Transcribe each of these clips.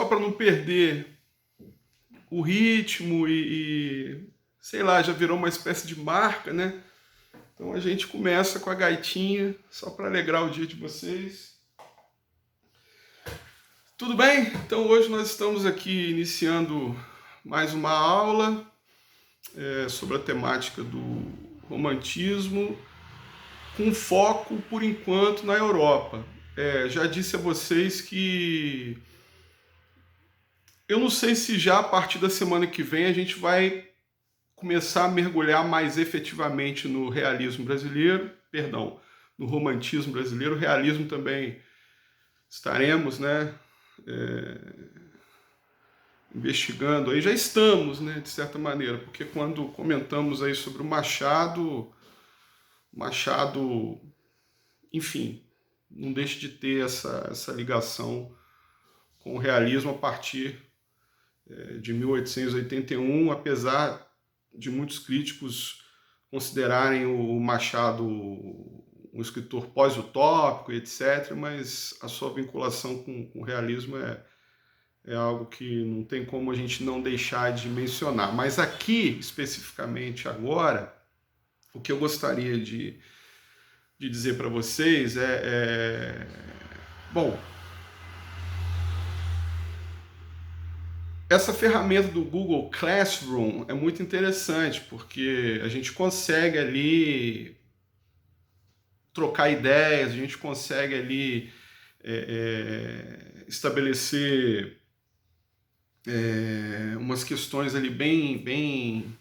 para não perder o ritmo sei lá, já virou uma espécie de marca, né? Então a gente começa com a gaitinha, só para alegrar o dia de vocês. Tudo bem? Então hoje nós estamos aqui iniciando mais uma aula sobre a temática do romantismo, com foco, por enquanto, na Europa. Já disse a vocês que eu não sei se já a partir da semana que vem a gente vai começar a mergulhar mais efetivamente no realismo brasileiro, perdão, no romantismo brasileiro. O realismo também estaremos, né, investigando, aí já estamos, né, de certa maneira, porque quando comentamos aí sobre o Machado, enfim, não deixa de ter essa ligação com o realismo a partir de 1881, apesar de muitos críticos considerarem o Machado um escritor pós-utópico, etc., mas a sua vinculação com o realismo é algo que não tem como a gente não deixar de mencionar. Mas aqui, especificamente agora, o que eu gostaria de dizer para vocês bom, essa ferramenta do Google Classroom é muito interessante, porque a gente consegue ali trocar ideias, a gente consegue ali estabelecer umas questões ali bem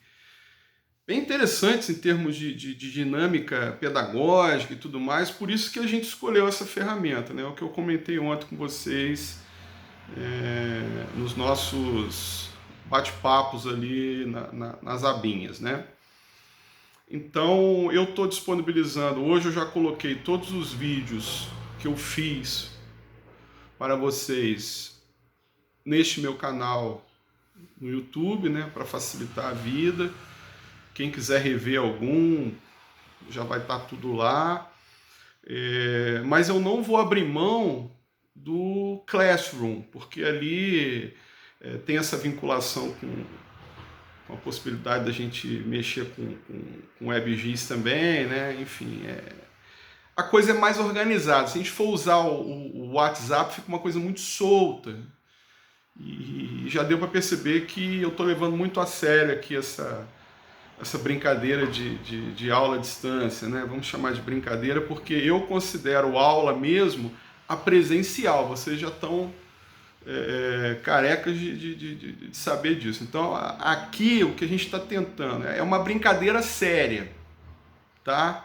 interessantes em termos de dinâmica pedagógica e tudo mais. Por isso que a gente escolheu essa ferramenta, né? O que eu comentei ontem com vocês nos nossos bate-papos ali nas abinhas, né? Então eu estou disponibilizando, hoje eu já coloquei todos os vídeos que eu fiz para vocês neste meu canal no YouTube, né, para facilitar a vida. Quem quiser rever algum, já vai estar tudo lá. Mas eu não vou abrir mão do Classroom, porque ali tem essa vinculação com a possibilidade da gente mexer com WebGIS também, né? Enfim, a coisa é mais organizada. Se a gente for usar o WhatsApp, fica uma coisa muito solta. E já deu para perceber que eu estou levando muito a sério aqui essa brincadeira de aula à distância, né? Vamos chamar de brincadeira, porque eu considero aula mesmo a presencial. Vocês já estão carecas de saber disso. Então, aqui o que a gente está tentando é uma brincadeira séria, tá?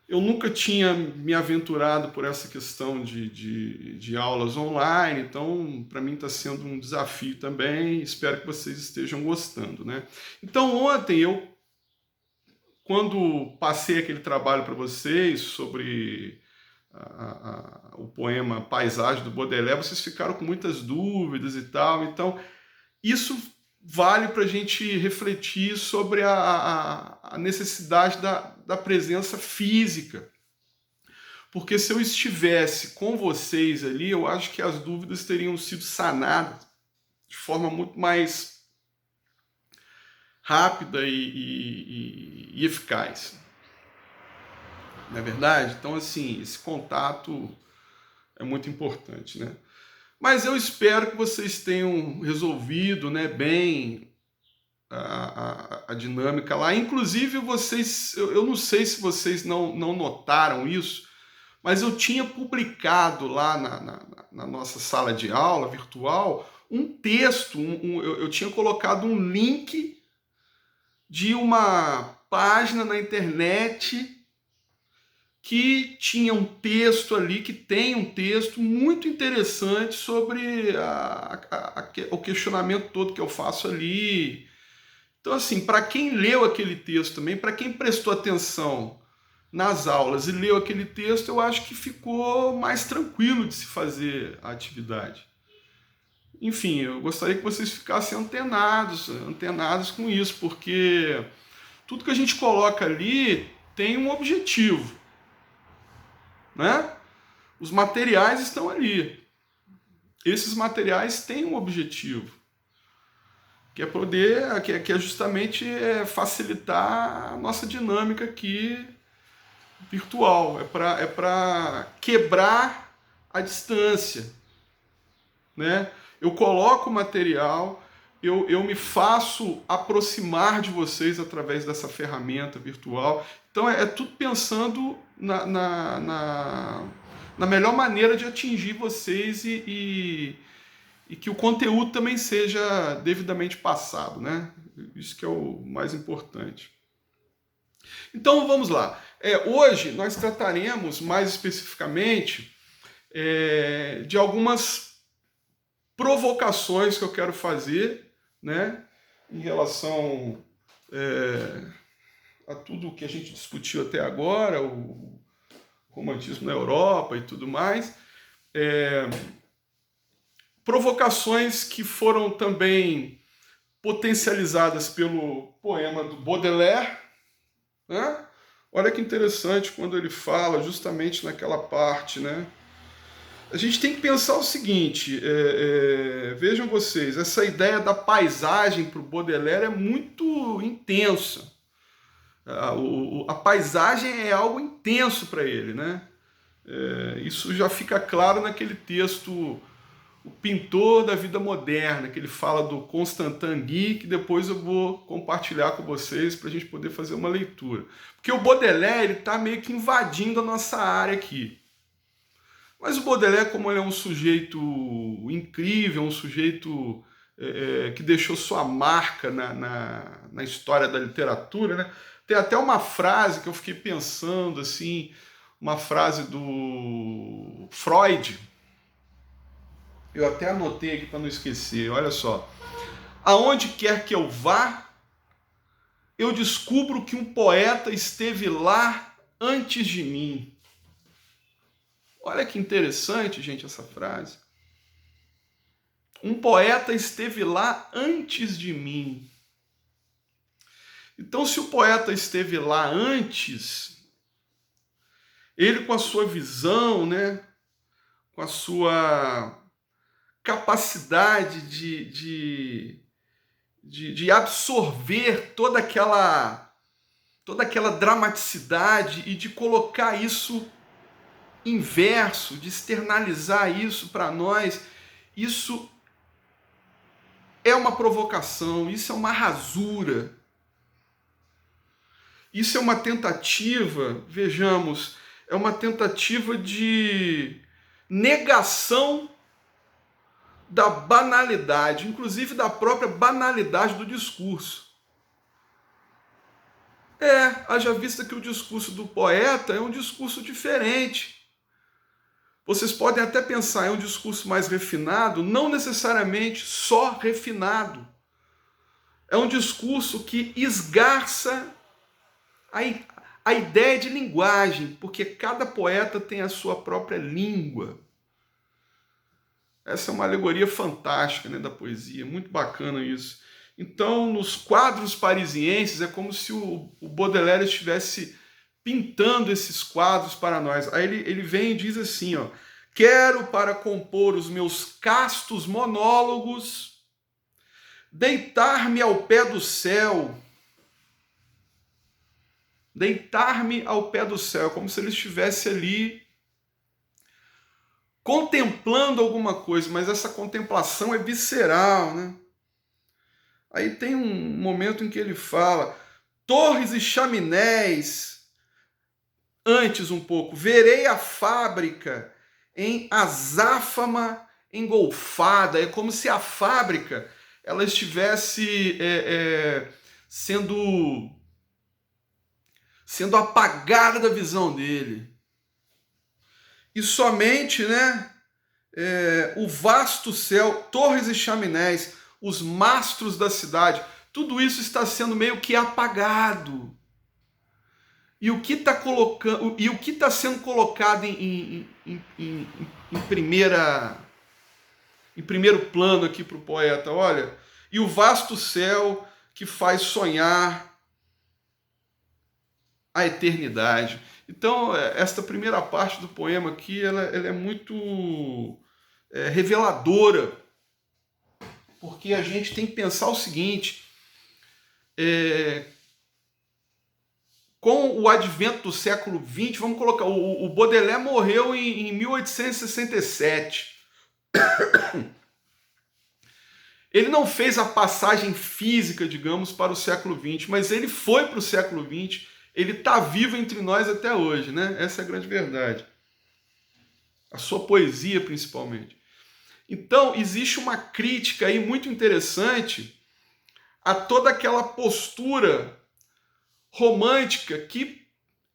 Eu nunca tinha me aventurado por essa questão de aulas online, então para mim está sendo um desafio também. Espero que vocês estejam gostando, né? Então ontem quando passei aquele trabalho para vocês sobre o poema Paisagem do Baudelaire, vocês ficaram com muitas dúvidas e tal. Então isso vale para a gente refletir sobre a necessidade da presença física. Porque se eu estivesse com vocês ali, eu acho que as dúvidas teriam sido sanadas de forma muito mais rápida e eficaz. Não é verdade? Então, assim, esse contato é muito importante, né? Mas eu espero que vocês tenham resolvido, né, bem a dinâmica lá. Inclusive, eu não sei se vocês não notaram isso, mas eu tinha publicado lá na nossa sala de aula virtual um texto, eu tinha colocado um link de uma página na internet que tinha um texto ali, que tem um texto muito interessante sobre o questionamento todo que eu faço ali. Então, assim, para quem leu aquele texto também, para quem prestou atenção nas aulas e leu aquele texto, eu acho que ficou mais tranquilo de se fazer a atividade. Enfim, eu gostaria que vocês ficassem antenados com isso, porque tudo que a gente coloca ali tem um objetivo, né? Os materiais estão ali. esses materiais têm um objetivo, que é poder, que é justamente facilitar a nossa dinâmica aqui virtual, é para quebrar a distância, né? Eu coloco o material, eu me faço aproximar de vocês através dessa ferramenta virtual. Então é tudo pensando na melhor maneira de atingir vocês e que o conteúdo também seja devidamente passado, né? Isso que é o mais importante. Então vamos lá. Hoje nós trataremos mais especificamente de algumas provocações que eu quero fazer, né, em relação a tudo que a gente discutiu até agora, o romantismo na Europa e tudo mais. Provocações que foram também potencializadas pelo poema do Baudelaire, né? Olha que interessante quando ele fala justamente naquela parte, né? A gente tem que pensar o seguinte, vejam vocês, essa ideia da paisagem para o Baudelaire é muito intensa. A paisagem é algo intenso para ele, né? Isso já fica claro naquele texto O Pintor da Vida Moderna, que ele fala do Constantin Guy, que depois eu vou compartilhar com vocês para a gente poder fazer uma leitura. Porque o Baudelaire está meio que invadindo a nossa área aqui. Mas o Baudelaire, como ele é um sujeito incrível, um sujeito que deixou sua marca na história da literatura, né? Tem até uma frase que eu fiquei pensando, assim, uma frase do Freud. Eu até anotei aqui para não esquecer, olha só. Aonde quer que eu vá, eu descubro que um poeta esteve lá antes de mim. Olha que interessante, gente, essa frase. Um poeta esteve lá antes de mim. Então, se o poeta esteve lá antes, ele com a sua visão, né, com a sua capacidade de absorver toda aquela dramaticidade e de colocar isso em verso, de externalizar isso para nós, isso é uma provocação, isso é uma rasura. Isso é uma tentativa, vejamos, é uma tentativa de negação da banalidade, inclusive da própria banalidade do discurso. Haja vista que o discurso do poeta é um discurso diferente. Vocês podem até pensar em um discurso mais refinado, não necessariamente só refinado. É um discurso que esgarça a ideia de linguagem, porque cada poeta tem a sua própria língua. Essa é uma alegoria fantástica, né, da poesia, muito bacana isso. Então, nos quadros parisienses, é como se o Baudelaire estivesse pintando esses quadros para nós. Aí ele vem e diz assim, ó: quero, para compor os meus castos monólogos, deitar-me ao pé do céu. Deitar-me ao pé do céu, como se ele estivesse ali contemplando alguma coisa, mas essa contemplação é visceral, né? Aí tem um momento em que ele fala: torres e chaminés, antes um pouco, verei a fábrica em azáfama engolfada. É como se a fábrica ela estivesse sendo apagada da visão dele. E somente, né, o vasto céu, torres e chaminés, os mastros da cidade, tudo isso está sendo meio que apagado. E o que está sendo colocado em primeiro plano aqui para o poeta? Olha, e o vasto céu que faz sonhar a eternidade. Então, esta primeira parte do poema aqui, ela é muito reveladora, porque a gente tem que pensar o seguinte: com o advento do século XX, vamos colocar, o Baudelaire morreu em 1867. Ele não fez a passagem física, digamos, para o século XX, mas ele foi para o século XX, ele está vivo entre nós até hoje, né? Essa é a grande verdade. A sua poesia, principalmente. Então, existe uma crítica aí muito interessante a toda aquela postura romântica que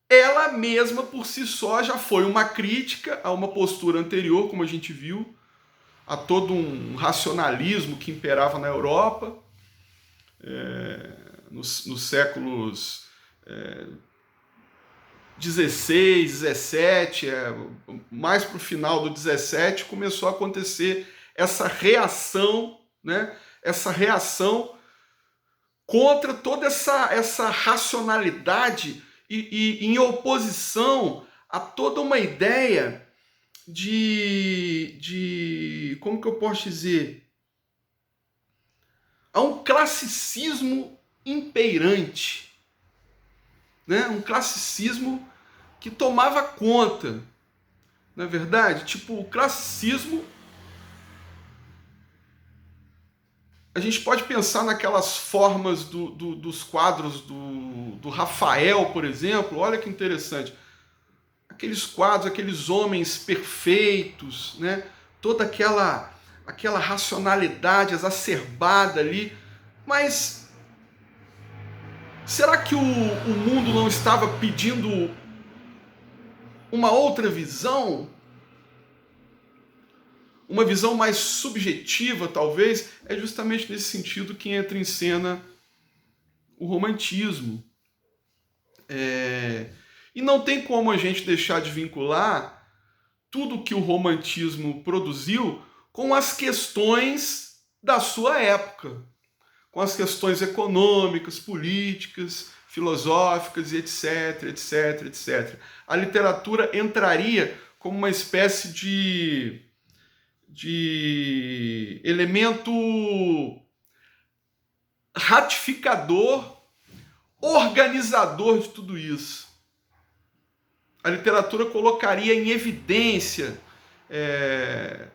ela mesma, por si só, já foi uma crítica a uma postura anterior, como a gente viu, a todo um racionalismo que imperava na Europa nos séculos 16, 17, mais para o final do 17, começou a acontecer essa reação, né? Essa reação contra toda essa racionalidade e em oposição a toda uma ideia de como que eu posso dizer? Há um classicismo imperante, né? Um classicismo que tomava conta, não é verdade? Tipo, o classicismo, a gente pode pensar naquelas formas dos quadros do Rafael, por exemplo. Olha que interessante. Aqueles quadros, aqueles homens perfeitos, né? Toda aquela racionalidade exacerbada ali. Mas será que o mundo não estava pedindo uma outra visão? Uma visão mais subjetiva, talvez? É justamente nesse sentido que entra em cena o romantismo. E não tem como a gente deixar de vincular tudo que o romantismo produziu com as questões da sua época, com as questões econômicas, políticas, filosóficas, e etc, etc, etc. A literatura entraria como uma espécie de elemento ratificador, organizador de tudo isso. A literatura colocaria em evidência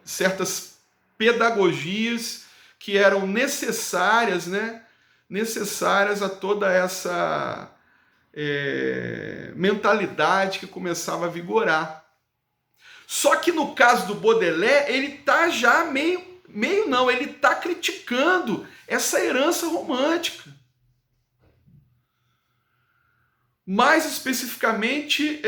certas pedagogias que eram necessárias, né? Necessárias a toda essa mentalidade que começava a vigorar. Só que no caso do Baudelaire, ele está já ele está criticando essa herança romântica. Mais especificamente,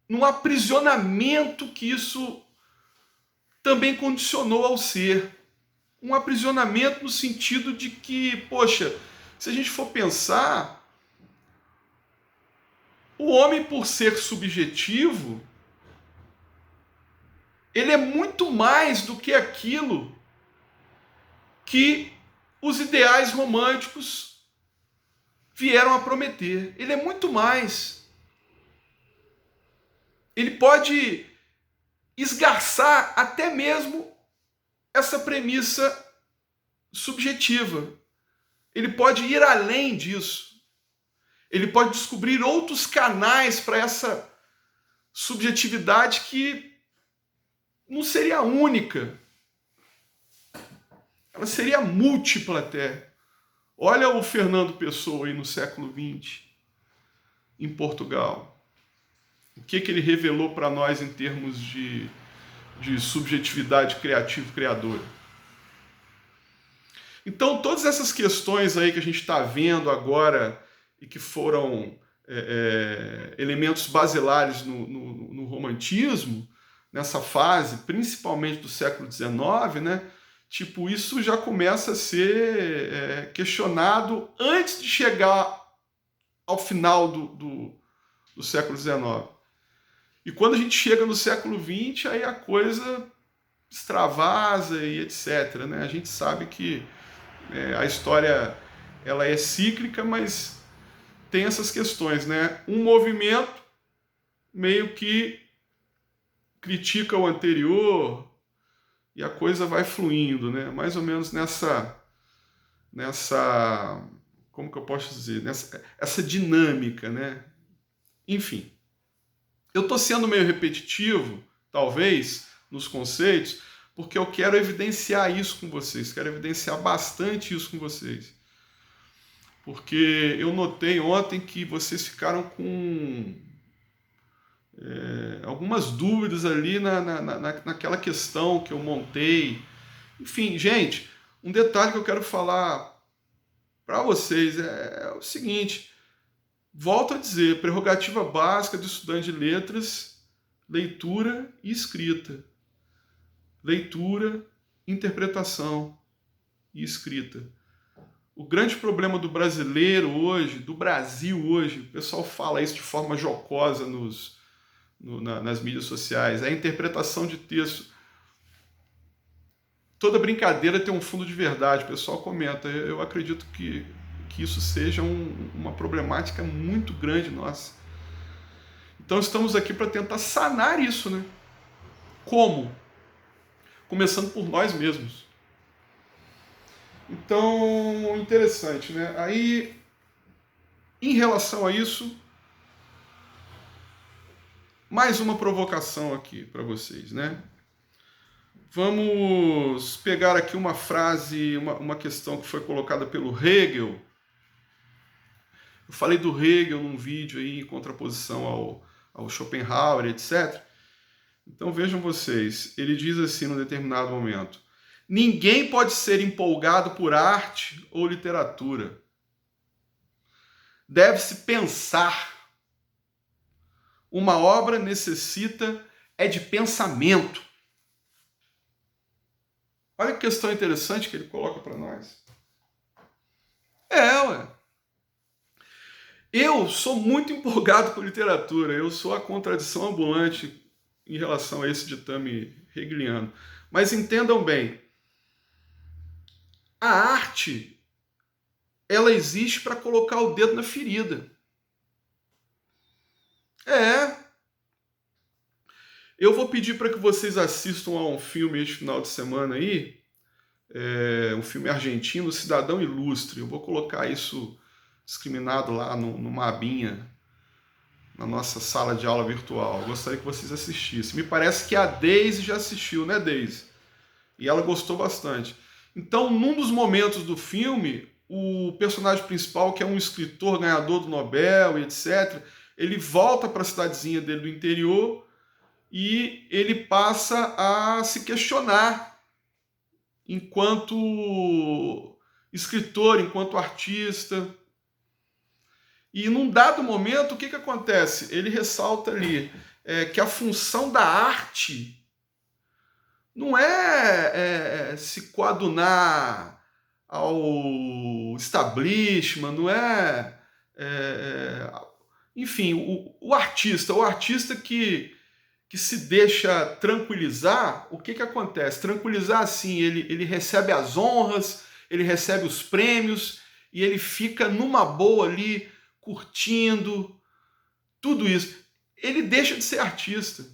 num aprisionamento que isso também condicionou ao ser. Um aprisionamento no sentido de que, poxa, se a gente for pensar, o homem, por ser subjetivo, ele é muito mais do que aquilo que os ideais românticos vieram a prometer. Ele é muito mais. Ele pode esgarçar até mesmo essa premissa subjetiva. Ele pode ir além disso. Ele pode descobrir outros canais para essa subjetividade que não seria única. Ela seria múltipla até. Olha o Fernando Pessoa aí no século XX, em Portugal. O que ele revelou para nós em termos de subjetividade criativo-criadora. Então, todas essas questões aí que a gente está vendo agora e que foram elementos basilares no romantismo, nessa fase, principalmente do século XIX, né? Tipo, isso já começa a ser questionado antes de chegar ao final do século XIX. E quando a gente chega no século XX, aí a coisa extravasa e etc, né? A gente sabe que a história ela é cíclica, mas tem essas questões, né? Um movimento meio que critica o anterior e a coisa vai fluindo, né? Mais ou menos nessa como que eu posso dizer? Essa dinâmica, né? Enfim, eu estou sendo meio repetitivo, talvez, nos conceitos, porque eu quero evidenciar isso com vocês, quero evidenciar bastante isso com vocês. Porque eu notei ontem que vocês ficaram com algumas dúvidas ali naquela questão que eu montei. Enfim, gente, um detalhe que eu quero falar para vocês é o seguinte: volto a dizer, prerrogativa básica do estudante de letras, leitura e escrita. Leitura, interpretação e escrita. O grande problema do brasileiro hoje, do Brasil hoje, o pessoal fala isso de forma jocosa nas mídias sociais, é a interpretação de texto. Toda brincadeira tem um fundo de verdade, o pessoal comenta. Eu acredito que isso seja uma problemática muito grande nossa. Então estamos aqui para tentar sanar isso, né? Como? Começando por nós mesmos. Então, interessante, né? Aí, em relação a isso, mais uma provocação aqui para vocês, né? Vamos pegar aqui uma frase, uma questão que foi colocada pelo Hegel. Eu falei do Hegel num vídeo aí em contraposição ao Schopenhauer, etc. Então vejam vocês, ele diz assim num determinado momento: ninguém pode ser empolgado por arte ou literatura. Deve-se pensar. Uma obra necessita de pensamento. Olha que questão interessante que ele coloca para nós. Ué. Eu sou muito empolgado com literatura, eu sou a contradição ambulante em relação a esse ditame hegeliano. Mas entendam bem, a arte, ela existe para colocar o dedo na ferida. Eu vou pedir para que vocês assistam a um filme este final de semana aí, um filme argentino, Cidadão Ilustre. Eu vou colocar isso discriminado lá numa abinha na nossa sala de aula virtual. Eu gostaria que vocês assistissem. Me parece que a Daisy já assistiu, né, Daisy? E ela gostou bastante. Então, num dos momentos do filme, o personagem principal, que é um escritor ganhador do Nobel e etc., ele volta para a cidadezinha dele do interior e ele passa a se questionar enquanto escritor, enquanto artista. E num dado momento, o que acontece? Ele ressalta ali que a função da arte não é se coadunar ao establishment, não enfim, o artista que se deixa tranquilizar, o que acontece? Tranquilizar, assim, ele recebe as honras, ele recebe os prêmios e ele fica numa boa ali, curtindo tudo isso. Ele deixa de ser artista,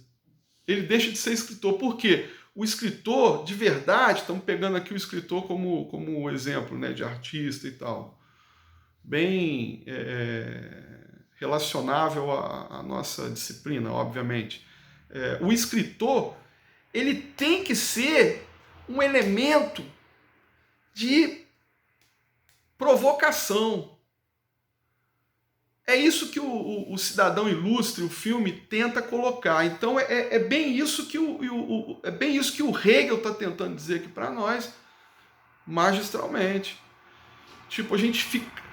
ele deixa de ser escritor. Por quê? O escritor, de verdade, estamos pegando aqui o escritor como exemplo, né, de artista e tal, bem relacionável à nossa disciplina, obviamente. O escritor, ele tem que ser um elemento de provocação. É isso que o Cidadão Ilustre, o filme, tenta colocar. Então é bem isso que o Hegel está tentando dizer aqui para nós, magistralmente. Tipo, a gente fica...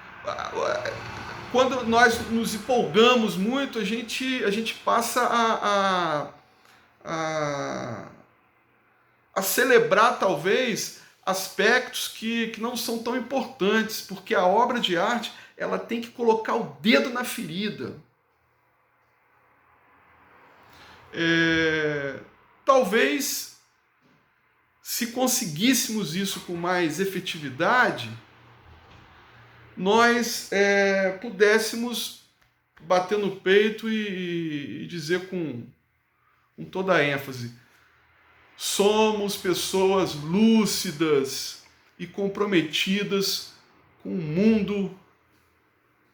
Quando nós nos empolgamos muito, a gente passa a celebrar, talvez, aspectos que não são tão importantes, porque a obra de arte ela tem que colocar o dedo na ferida. Talvez, se conseguíssemos isso com mais efetividade, nós pudéssemos bater no peito e dizer com toda a ênfase: somos pessoas lúcidas e comprometidas com o mundo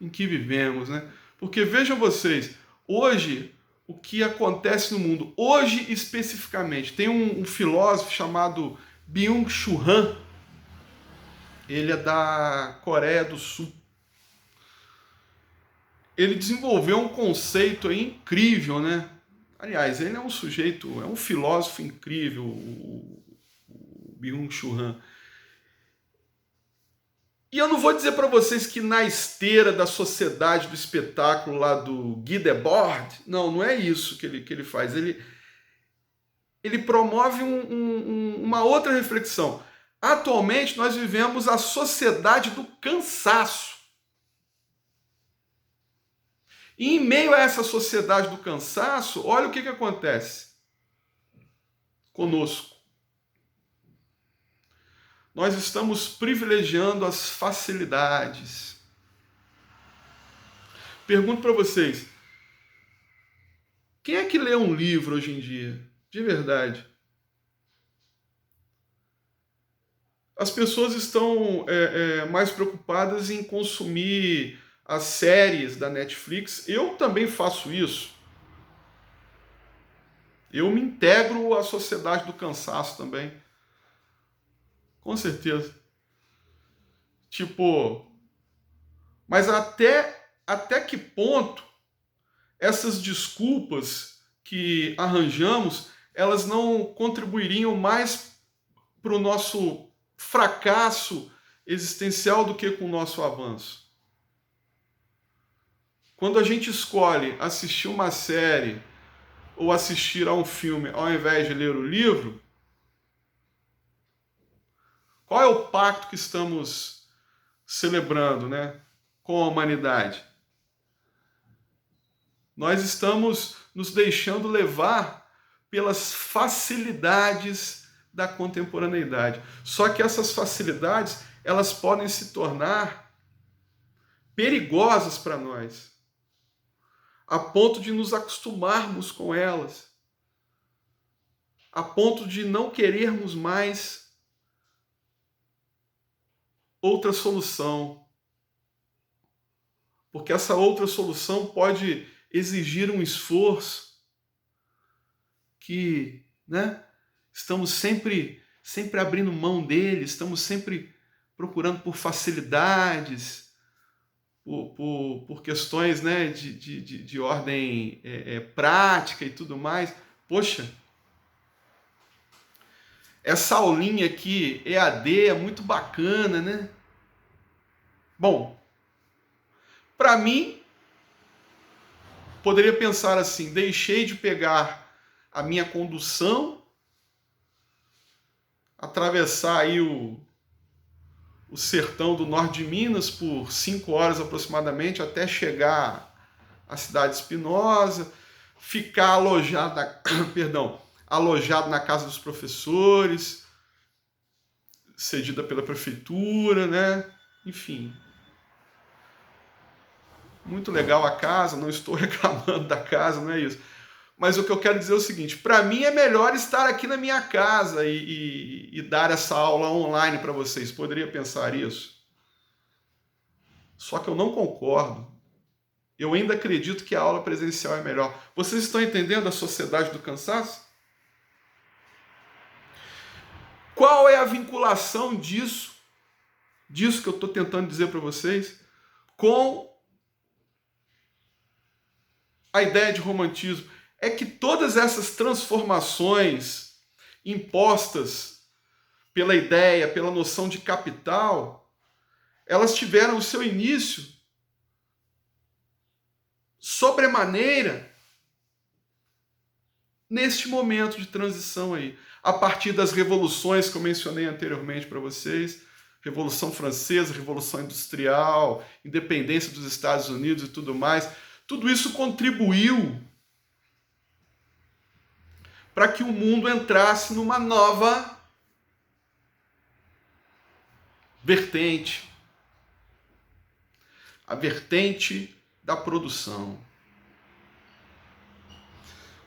em que vivemos, né? Porque vejam vocês, hoje, o que acontece no mundo, hoje especificamente, tem um filósofo chamado Byung-Chul Han, ele é da Coreia do Sul. Ele desenvolveu um conceito aí incrível, né? Aliás, ele é um sujeito, é um filósofo incrível, o Byung-Chul Han. E eu não vou dizer para vocês que na esteira da sociedade do espetáculo lá do Guy Debord, não é isso que ele faz. Ele promove uma outra reflexão. Atualmente nós vivemos a sociedade do cansaço. E em meio a essa sociedade do cansaço, olha o que acontece conosco. Nós estamos privilegiando as facilidades. Pergunto para vocês, quem é que lê um livro hoje em dia? De verdade. As pessoas estão mais preocupadas em consumir as séries da Netflix. Eu também faço isso. Eu me integro à sociedade do cansaço também. Com certeza. Tipo, mas até que ponto essas desculpas que arranjamos, elas não contribuiriam mais para o nosso fracasso existencial do que com o nosso avanço? Quando a gente escolhe assistir uma série ou assistir a um filme ao invés de ler o livro, qual é o pacto que estamos celebrando, né, com a humanidade? Nós estamos nos deixando levar pelas facilidades da contemporaneidade. Só que essas facilidades, elas podem se tornar perigosas para nós, a ponto de nos acostumarmos com elas, a ponto de não querermos mais outra solução. Porque essa outra solução pode exigir um esforço que, né, estamos sempre abrindo mão dele, estamos sempre procurando por facilidades, por questões, né, de ordem prática e tudo mais. Poxa, essa aulinha aqui, EAD, é muito bacana, né? Bom, para mim, poderia pensar assim: deixei de pegar a minha condução, atravessar aí o sertão do norte de Minas por 5 horas aproximadamente, até chegar à cidade de Espinosa, ficar alojado na casa dos professores, cedida pela prefeitura, né? Enfim, muito legal a casa, não estou reclamando da casa, não é isso. Mas o que eu quero dizer é o seguinte: para mim é melhor estar aqui na minha casa e dar essa aula online para vocês. Poderia pensar isso? Só que eu não concordo. Eu ainda acredito que a aula presencial é melhor. Vocês estão entendendo a sociedade do cansaço? Qual é a vinculação disso que eu estou tentando dizer para vocês, com a ideia de romantismo? É que todas essas transformações impostas pela ideia, pela noção de capital, elas tiveram o seu início sobremaneira neste momento de transição aí, a partir das revoluções que eu mencionei anteriormente para vocês, Revolução Francesa, Revolução Industrial, independência dos Estados Unidos e tudo mais. Tudo isso contribuiu para que o mundo entrasse numa nova vertente. A vertente da produção.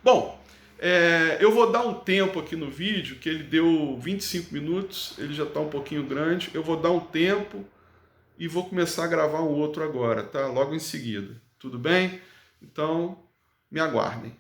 Bom, eu vou dar um tempo aqui no vídeo, que ele deu 25 minutos, ele já está um pouquinho grande. Eu vou dar um tempo e vou começar a gravar um outro agora, tá? Logo em seguida. Tudo bem? Então, me aguardem.